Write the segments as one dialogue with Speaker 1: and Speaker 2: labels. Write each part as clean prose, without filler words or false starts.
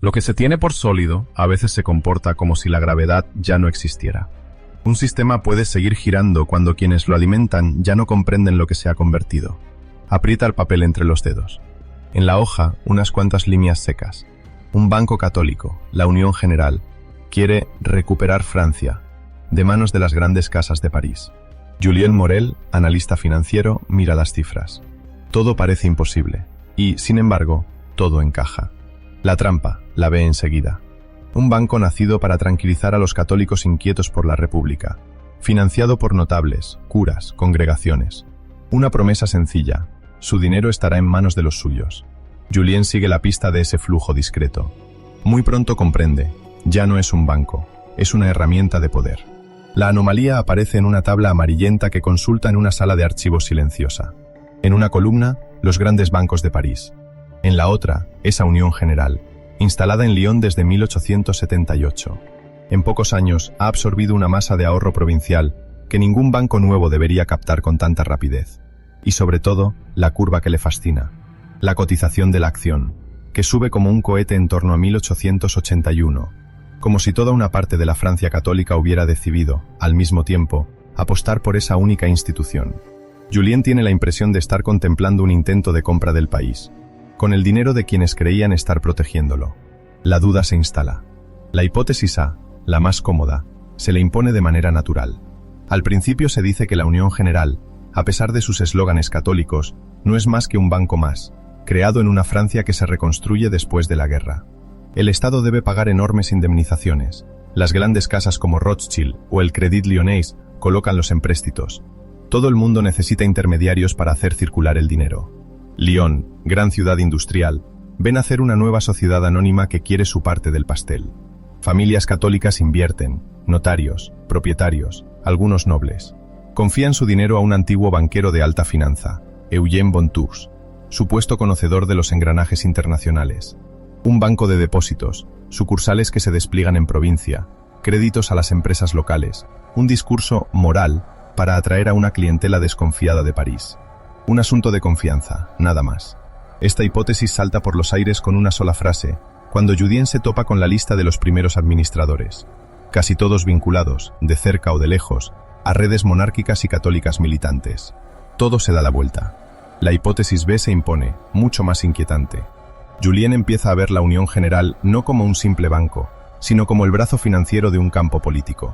Speaker 1: Lo que se tiene por sólido a veces se comporta como si la gravedad ya no existiera. Un sistema puede seguir girando cuando quienes lo alimentan ya no comprenden lo que se ha convertido. Aprieta el papel entre los dedos. En la hoja, unas cuantas líneas secas. Un banco católico, la Unión General, quiere recuperar Francia, de manos de las grandes casas de París. Julien Morel, analista financiero, mira las cifras. Todo parece imposible, y, sin embargo, todo encaja. La trampa la ve enseguida. Un banco nacido para tranquilizar a los católicos inquietos por la República, financiado por notables, curas, congregaciones. Una promesa sencilla: su dinero estará en manos de los suyos. Julien sigue la pista de ese flujo discreto. Muy pronto comprende: ya no es un banco, es una herramienta de poder. La anomalía aparece en una tabla amarillenta que consulta en una sala de archivos silenciosa. En una columna, los grandes bancos de París. En la otra, esa Unión General, instalada en Lyon desde 1878. En pocos años ha absorbido una masa de ahorro provincial que ningún banco nuevo debería captar con tanta rapidez. Y sobre todo, la curva que le fascina: la cotización de la acción, que sube como un cohete en torno a 1881, como si toda una parte de la Francia católica hubiera decidido, al mismo tiempo, apostar por esa única institución. Julien tiene la impresión de estar contemplando un intento de compra del país, con el dinero de quienes creían estar protegiéndolo. La duda se instala. La hipótesis A, la más cómoda, se le impone de manera natural. Al principio se dice que la Unión General, a pesar de sus eslóganes católicos, no es más que un banco más, creado en una Francia que se reconstruye después de la guerra. El Estado debe pagar enormes indemnizaciones. Las grandes casas como Rothschild o el Crédit Lyonnais colocan los empréstitos. Todo el mundo necesita intermediarios para hacer circular el dinero. Lyon, gran ciudad industrial, ve nacer una nueva sociedad anónima que quiere su parte del pastel. Familias católicas invierten, notarios, propietarios, algunos nobles. Confían su dinero a un antiguo banquero de alta finanza, Eugène Bontoux, supuesto conocedor de los engranajes internacionales. Un banco de depósitos, sucursales que se despliegan en provincia, créditos a las empresas locales, un discurso moral para atraer a una clientela desconfiada de París. Un asunto de confianza, nada más. Esta hipótesis salta por los aires con una sola frase, cuando Julien se topa con la lista de los primeros administradores, casi todos vinculados, de cerca o de lejos, a redes monárquicas y católicas militantes. Todo se da la vuelta. La hipótesis B se impone, mucho más inquietante. Julien empieza a ver la Unión General no como un simple banco, sino como el brazo financiero de un campo político.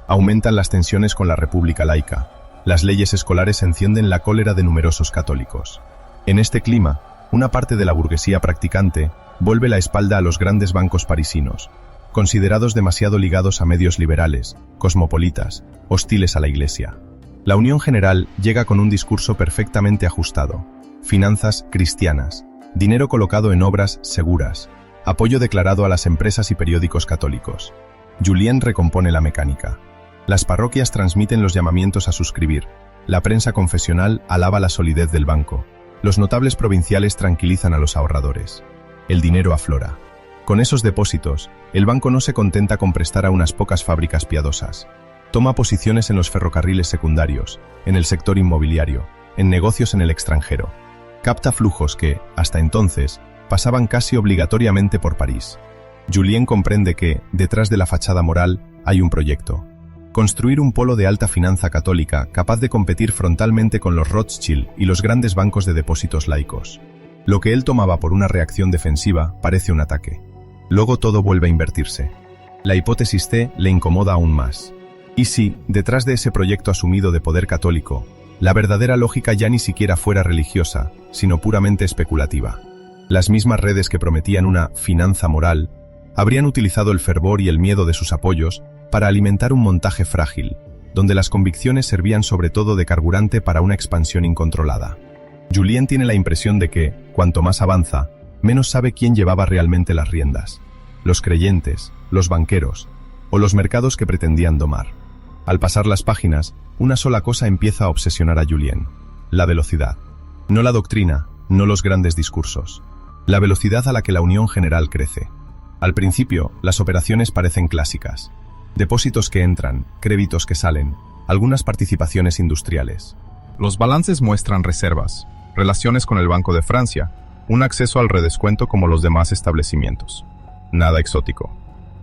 Speaker 1: Aumentan las tensiones con la República laica. Las leyes escolares encienden la cólera de numerosos católicos. En este clima, una parte de la burguesía practicante vuelve la espalda a los grandes bancos parisinos, considerados demasiado ligados a medios liberales, cosmopolitas, hostiles a la Iglesia. La Unión General llega con un discurso perfectamente ajustado: finanzas cristianas, dinero colocado en obras seguras, apoyo declarado a las empresas y periódicos católicos. Julien recompone la mecánica. Las parroquias transmiten los llamamientos a suscribir, la prensa confesional alaba la solidez del banco, los notables provinciales tranquilizan a los ahorradores. El dinero aflora. Con esos depósitos, el banco no se contenta con prestar a unas pocas fábricas piadosas. Toma posiciones en los ferrocarriles secundarios, en el sector inmobiliario, en negocios en el extranjero. Capta flujos que, hasta entonces, pasaban casi obligatoriamente por París. Julien comprende que, detrás de la fachada moral, hay un proyecto: construir un polo de alta finanza católica capaz de competir frontalmente con los Rothschild y los grandes bancos de depósitos laicos. Lo que él tomaba por una reacción defensiva parece un ataque. Luego todo vuelve a invertirse. La hipótesis C le incomoda aún más. ¿Y si, detrás de ese proyecto asumido de poder católico, la verdadera lógica ya ni siquiera fuera religiosa, sino puramente especulativa? Las mismas redes que prometían una finanza moral habrían utilizado el fervor y el miedo de sus apoyos para alimentar un montaje frágil, donde las convicciones servían sobre todo de carburante para una expansión incontrolada. Julien tiene la impresión de que, cuanto más avanza, menos sabe quién llevaba realmente las riendas: los creyentes, los banqueros, o los mercados que pretendían domar. Al pasar las páginas, una sola cosa empieza a obsesionar a Julien: la velocidad. No la doctrina, no los grandes discursos. La velocidad a la que la Unión General crece. Al principio, las operaciones parecen clásicas. Depósitos que entran, créditos que salen, algunas participaciones industriales.
Speaker 2: Los balances muestran reservas, relaciones con el Banco de Francia, un acceso al redescuento como los demás establecimientos.
Speaker 1: Nada exótico.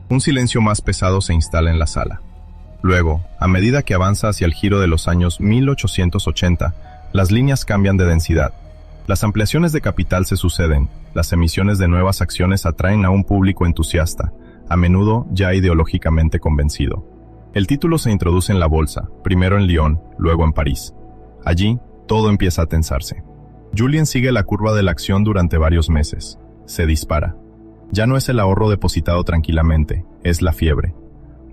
Speaker 1: Un silencio más pesado se instala en la sala. Luego, a medida que avanza hacia el giro de los años 1880, las líneas cambian de densidad. Las ampliaciones de capital se suceden, las emisiones de nuevas acciones atraen a un público entusiasta, a menudo ya ideológicamente convencido. El título se introduce en la bolsa, primero en Lyon, luego en París. Allí, todo empieza a tensarse. Julien sigue la curva de la acción durante varios meses. Se dispara. Ya no es el ahorro depositado tranquilamente, es la fiebre.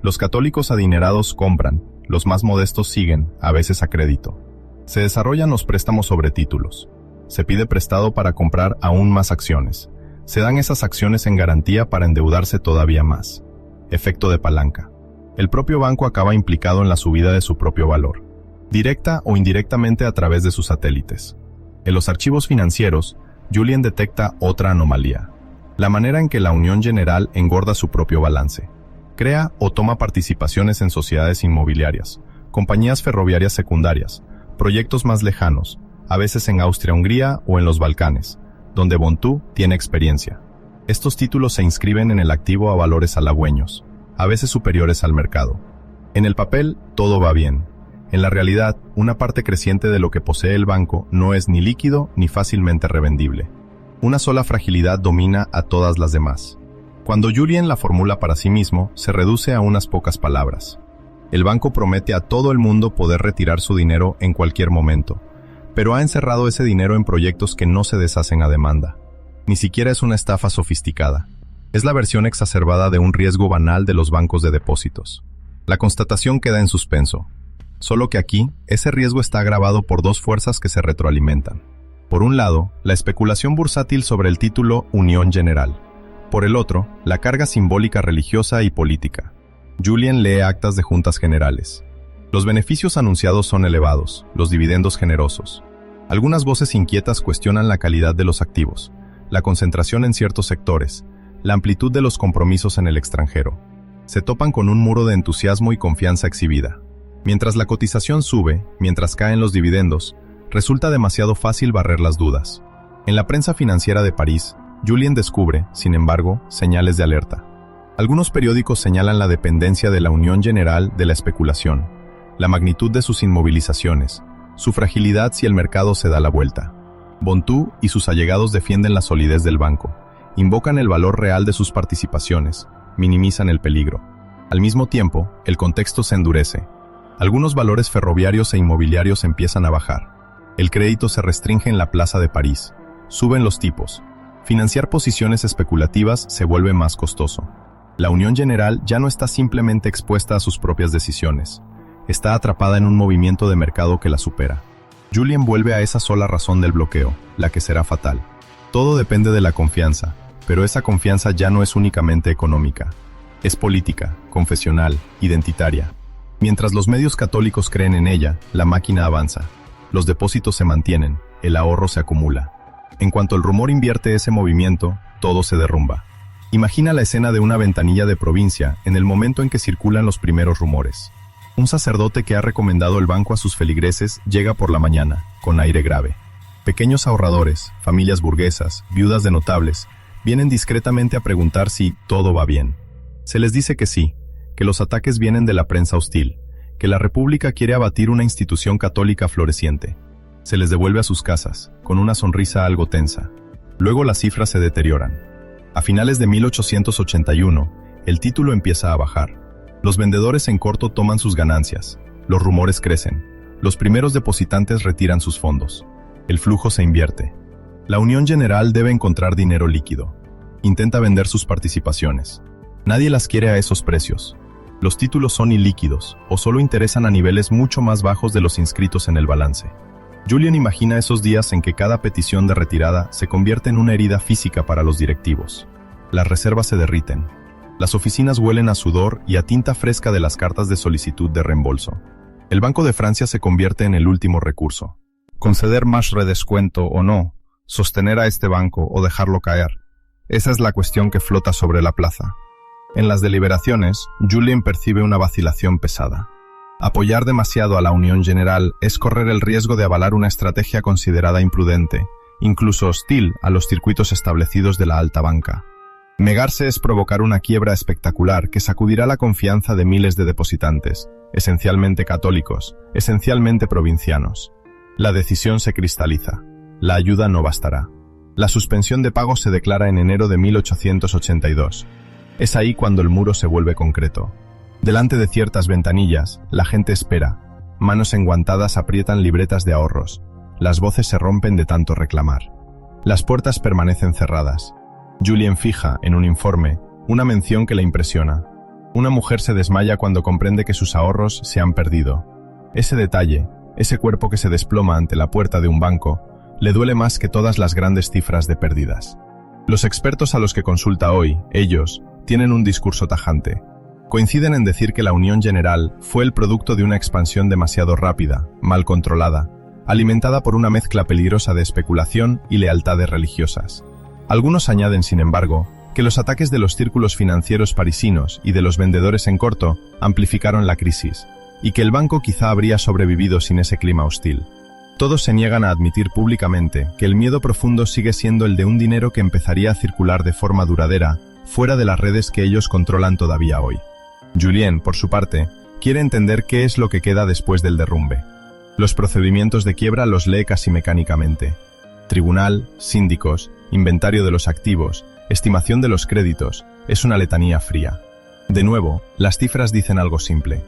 Speaker 1: Los católicos adinerados compran, los más modestos siguen, a veces a crédito. Se desarrollan los préstamos sobre títulos. Se pide prestado para comprar aún más acciones. Se dan esas acciones en garantía para endeudarse todavía más. Efecto de palanca. El propio banco acaba implicado en la subida de su propio valor, directa o indirectamente a través de sus satélites. En los archivos financieros, Julien detecta otra anomalía. La manera en que la Unión General engorda su propio balance. Crea o toma participaciones en sociedades inmobiliarias, compañías ferroviarias secundarias, proyectos más lejanos, a veces en Austria-Hungría o en los Balcanes, donde Bontou tiene experiencia. Estos títulos se inscriben en el activo a valores halagüeños, a veces superiores al mercado. En el papel, todo va bien. En la realidad, una parte creciente de lo que posee el banco no es ni líquido ni fácilmente revendible. Una sola fragilidad domina a todas las demás. Cuando Julien la formula para sí mismo, se reduce a unas pocas palabras. El banco promete a todo el mundo poder retirar su dinero en cualquier momento, pero ha encerrado ese dinero en proyectos que no se deshacen a demanda. Ni siquiera es una estafa sofisticada. Es la versión exacerbada de un riesgo banal de los bancos de depósitos. La constatación queda en suspenso. Solo que aquí, ese riesgo está agravado por dos fuerzas que se retroalimentan. Por un lado, la especulación bursátil sobre el título Unión General. Por el otro, la carga simbólica religiosa y política. Julien lee actas de juntas generales. Los beneficios anunciados son elevados, los dividendos generosos. Algunas voces inquietas cuestionan la calidad de los activos, la concentración en ciertos sectores, la amplitud de los compromisos en el extranjero. Se topan con un muro de entusiasmo y confianza exhibida. Mientras la cotización sube, mientras caen los dividendos, resulta demasiado fácil barrer las dudas. En la prensa financiera de París, Julien descubre, sin embargo, señales de alerta. Algunos periódicos señalan la dependencia de la Unión General de la especulación, la magnitud de sus inmovilizaciones, su fragilidad si el mercado se da la vuelta. Bontou y sus allegados defienden la solidez del banco, invocan el valor real de sus participaciones, minimizan el peligro. Al mismo tiempo, el contexto se endurece. Algunos valores ferroviarios e inmobiliarios empiezan a bajar. El crédito se restringe en la plaza de París. Suben los tipos. Financiar posiciones especulativas se vuelve más costoso. La Unión General ya no está simplemente expuesta a sus propias decisiones. Está atrapada en un movimiento de mercado que la supera. Julien vuelve a esa sola razón del bloqueo, la que será fatal. Todo depende de la confianza, pero esa confianza ya no es únicamente económica. Es política, confesional, identitaria. Mientras los medios católicos creen en ella, la máquina avanza. Los depósitos se mantienen, el ahorro se acumula. En cuanto el rumor invierte ese movimiento, todo se derrumba. Imagina la escena de una ventanilla de provincia en el momento en que circulan los primeros rumores. Un sacerdote que ha recomendado el banco a sus feligreses llega por la mañana, con aire grave. Pequeños ahorradores, familias burguesas, viudas de notables, vienen discretamente a preguntar si todo va bien. Se les dice que sí, que los ataques vienen de la prensa hostil, que la República quiere abatir una institución católica floreciente. Se les devuelve a sus casas, con una sonrisa algo tensa. Luego las cifras se deterioran. A finales de 1881, el título empieza a bajar. Los vendedores en corto toman sus ganancias. Los rumores crecen. Los primeros depositantes retiran sus fondos. El flujo se invierte. La Unión General debe encontrar dinero líquido. Intenta vender sus participaciones. Nadie las quiere a esos precios. Los títulos son ilíquidos, o solo interesan a niveles mucho más bajos de los inscritos en el balance. Julien imagina esos días en que cada petición de retirada se convierte en una herida física para los directivos. Las reservas se derriten. Las oficinas huelen a sudor y a tinta fresca de las cartas de solicitud de reembolso. El Banco de Francia se convierte en el último recurso. Conceder más redescuento o no, sostener a este banco o dejarlo caer. Esa es la cuestión que flota sobre la plaza. En las deliberaciones, Julien percibe una vacilación pesada. Apoyar demasiado a la Unión General es correr el riesgo de avalar una estrategia considerada imprudente, incluso hostil a los circuitos establecidos de la alta banca. Negarse es provocar una quiebra espectacular que sacudirá la confianza de miles de depositantes, esencialmente católicos, esencialmente provincianos. La decisión se cristaliza. La ayuda no bastará. La suspensión de pagos se declara en enero de 1882. Es ahí cuando el muro se vuelve concreto. Delante de ciertas ventanillas, la gente espera. Manos enguantadas aprietan libretas de ahorros. Las voces se rompen de tanto reclamar. Las puertas permanecen cerradas. Julien fija, en un informe, una mención que le impresiona. Una mujer se desmaya cuando comprende que sus ahorros se han perdido. Ese detalle, ese cuerpo que se desploma ante la puerta de un banco, le duele más que todas las grandes cifras de pérdidas. Los expertos a los que consulta hoy, ellos, tienen un discurso tajante. Coinciden en decir que la Unión General fue el producto de una expansión demasiado rápida, mal controlada, alimentada por una mezcla peligrosa de especulación y lealtades religiosas. Algunos añaden, sin embargo, que los ataques de los círculos financieros parisinos y de los vendedores en corto amplificaron la crisis, y que el banco quizá habría sobrevivido sin ese clima hostil. Todos se niegan a admitir públicamente que el miedo profundo sigue siendo el de un dinero que empezaría a circular de forma duradera, fuera de las redes que ellos controlan todavía hoy. Julien, por su parte, quiere entender qué es lo que queda después del derrumbe. Los procedimientos de quiebra los lee casi mecánicamente. Tribunal, síndicos, inventario de los activos, estimación de los créditos, es una letanía fría. De nuevo, las cifras dicen algo simple.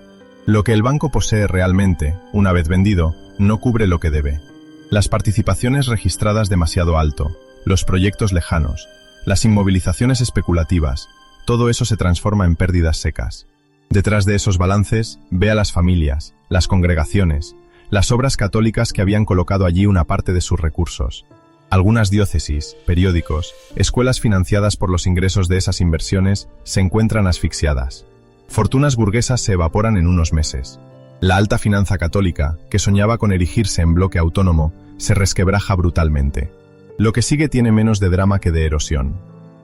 Speaker 1: Lo que el banco posee realmente, una vez vendido, no cubre lo que debe. Las participaciones registradas demasiado alto, los proyectos lejanos, las inmovilizaciones especulativas, todo eso se transforma en pérdidas secas. Detrás de esos balances, ve a las familias, las congregaciones, las obras católicas que habían colocado allí una parte de sus recursos. Algunas diócesis, periódicos, escuelas financiadas por los ingresos de esas inversiones se encuentran asfixiadas. Fortunas burguesas se evaporan en unos meses. La alta finanza católica, que soñaba con erigirse en bloque autónomo, se resquebraja brutalmente. Lo que sigue tiene menos de drama que de erosión.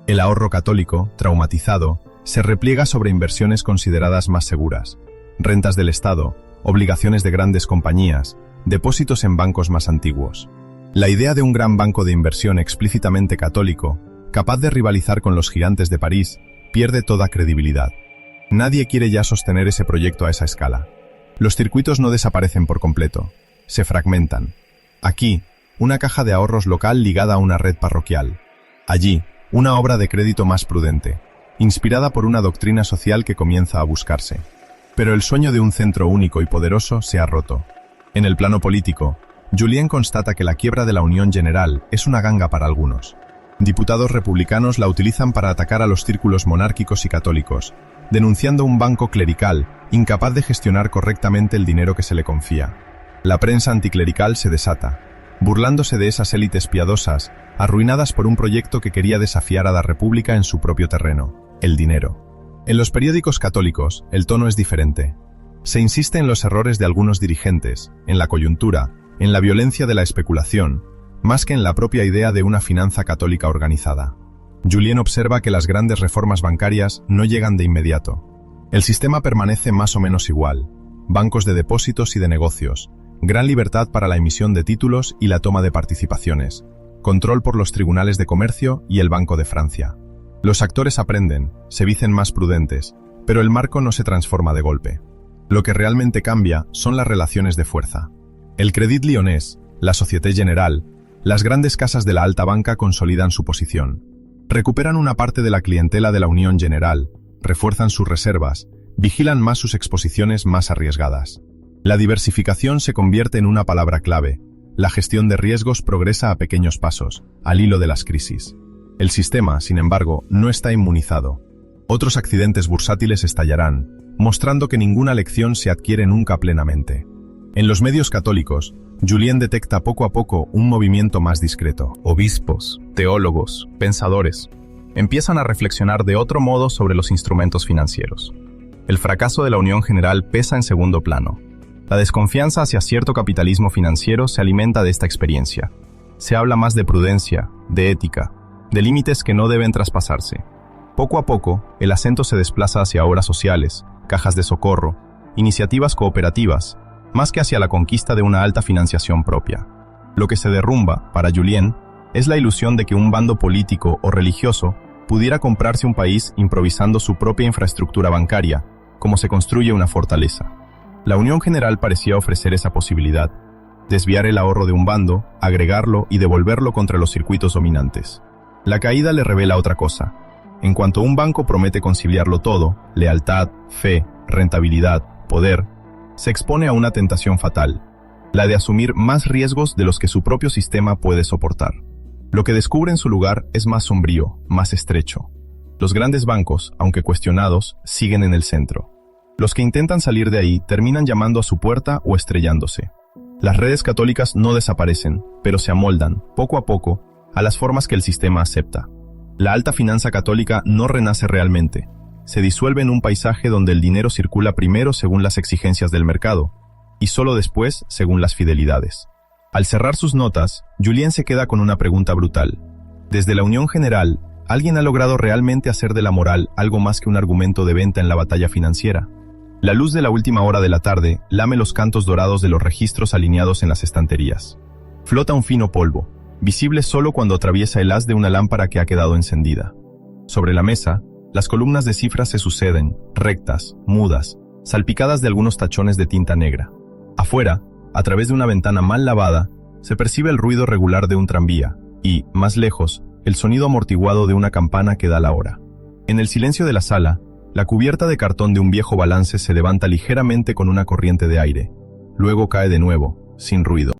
Speaker 1: El ahorro católico, traumatizado, se repliega sobre inversiones consideradas más seguras, rentas del Estado, obligaciones de grandes compañías, depósitos en bancos más antiguos. La idea de un gran banco de inversión explícitamente católico, capaz de rivalizar con los gigantes de París, pierde toda credibilidad. Nadie quiere ya sostener ese proyecto a esa escala. Los circuitos no desaparecen por completo, se fragmentan. Aquí, una caja de ahorros local ligada a una red parroquial. Allí, una obra de crédito más prudente, inspirada por una doctrina social que comienza a buscarse. Pero el sueño de un centro único y poderoso se ha roto. En el plano político, Julien constata que la quiebra de la Unión General es una ganga para algunos. Diputados republicanos la utilizan para atacar a los círculos monárquicos y católicos, denunciando un banco clerical incapaz de gestionar correctamente el dinero que se le confía. La prensa anticlerical se desata, burlándose de esas élites piadosas, arruinadas por un proyecto que quería desafiar a la República en su propio terreno, el dinero. En los periódicos católicos, el tono es diferente. Se insiste en los errores de algunos dirigentes, en la coyuntura, en la violencia de la especulación, más que en la propia idea de una finanza católica organizada. Julien observa que las grandes reformas bancarias no llegan de inmediato. El sistema permanece más o menos igual. Bancos de depósitos y de negocios, gran libertad para la emisión de títulos y la toma de participaciones, control por los tribunales de comercio y el Banco de Francia. Los actores aprenden, se dicen más prudentes, pero el marco no se transforma de golpe. Lo que realmente cambia son las relaciones de fuerza. El Crédit Lyonnais, la Société Générale, las grandes casas de la alta banca consolidan su posición. Recuperan una parte de la clientela de la Unión General, refuerzan sus reservas, vigilan más sus exposiciones más arriesgadas. La diversificación se convierte en una palabra clave. La gestión de riesgos progresa a pequeños pasos, al hilo de las crisis. El sistema, sin embargo, no está inmunizado. Otros accidentes bursátiles estallarán, mostrando que ninguna lección se adquiere nunca plenamente. En los medios católicos, Julien detecta poco a poco un movimiento más discreto.
Speaker 2: Obispos, teólogos, pensadores, empiezan a reflexionar de otro modo sobre los instrumentos financieros. El fracaso de la Unión General pesa en segundo plano. La desconfianza hacia cierto capitalismo financiero se alimenta de esta experiencia. Se habla más de prudencia, de ética, de límites que no deben traspasarse. Poco a poco, el acento se desplaza hacia obras sociales, cajas de socorro, iniciativas cooperativas, más que hacia la conquista de una alta financiación propia. Lo que se derrumba, para Julien, es la ilusión de que un bando político o religioso pudiera comprarse un país improvisando su propia infraestructura bancaria, como se construye una fortaleza. La Unión General parecía ofrecer esa posibilidad: desviar el ahorro de un bando, agregarlo y devolverlo contra los circuitos dominantes. La caída le revela otra cosa. En cuanto un banco promete conciliarlo todo, lealtad, fe, rentabilidad, poder, se expone a una tentación fatal, la de asumir más riesgos de los que su propio sistema puede soportar. Lo que descubre en su lugar es más sombrío, más estrecho. Los grandes bancos, aunque cuestionados, siguen en el centro. Los que intentan salir de ahí terminan llamando a su puerta o estrellándose. Las redes católicas no desaparecen, pero se amoldan, poco a poco, a las formas que el sistema acepta. La alta finanza católica no renace realmente. Se disuelve en un paisaje donde el dinero circula primero según las exigencias del mercado, y solo después según las fidelidades. Al cerrar sus notas, Julien se queda con una pregunta brutal. Desde la Unión General, ¿alguien ha logrado realmente hacer de la moral algo más que un argumento de venta en la batalla financiera? La luz de la última hora de la tarde lame los cantos dorados de los registros alineados en las estanterías. Flota un fino polvo, visible solo cuando atraviesa el haz de una lámpara que ha quedado encendida. Sobre la mesa, las columnas de cifras se suceden, rectas, mudas, salpicadas de algunos tachones de tinta negra. Afuera, a través de una ventana mal lavada, se percibe el ruido regular de un tranvía y, más lejos, el sonido amortiguado de una campana que da la hora. En el silencio de la sala, la cubierta de cartón de un viejo balance se levanta ligeramente con una corriente de aire. Luego cae de nuevo, sin ruido.